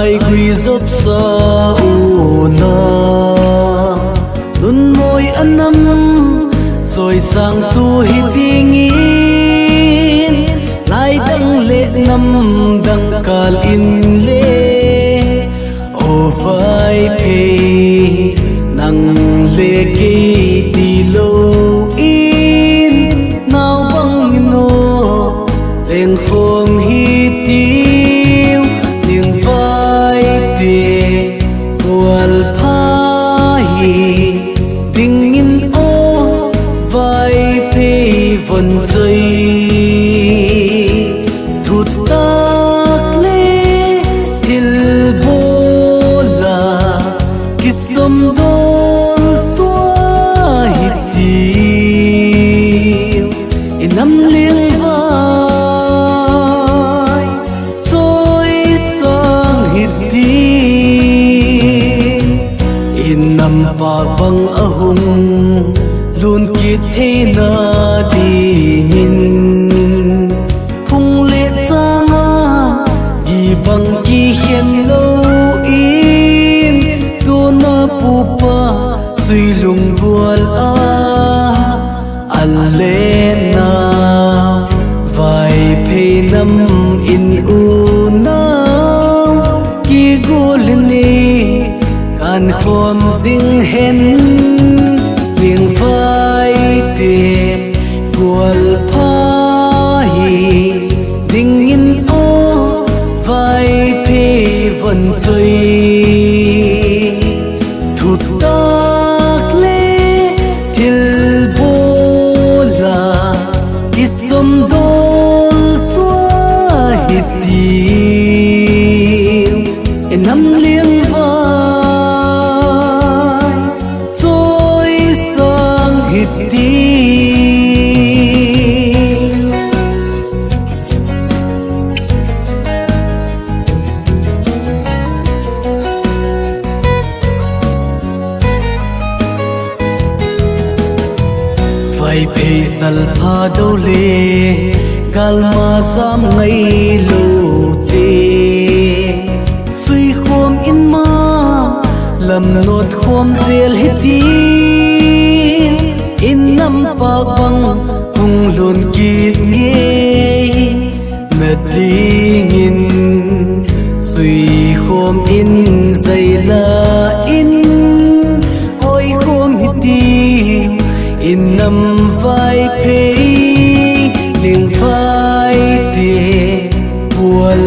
ai quy dốc sa u na nun môi ăn năm rồi sang tu hi tiếng in lại đăng lệ năm đăng cà in lệ ô vai pe nang lệ kê đi lâu in nào băng nô lên phong hi tiêu tiếng vai pe qual phai tình in ô vai pe vần dây thụt tát lê thil bô là kít sông đôn tua hít tiêu năm liêng vai trôi sang hít tiêu năm pa băng a hùng luôn kít thế na đi nhìn hùng lệ cha nga đi bằng kỳ hiền lâu in tu na pu pa suy lung buồn alena vai pe nam in u na ki golni kan khom ding hen tiếng vai te qual phai ding in ô vai pe vần chơi thụt tát lê thil bô là kít sông đôn tua hít tiêu năm liêng vai trôi sang hít tiêu vai pe sal pha đâu lê gal ma zam ngay lâu tê suy khom in ma lam nốt khom zel hết tiếng in năm pa băng hung lôn kít nghe mệt đi nghìn suy khom in dày là in ôi khom hết tiếng in năm vai pe liền vai te buồn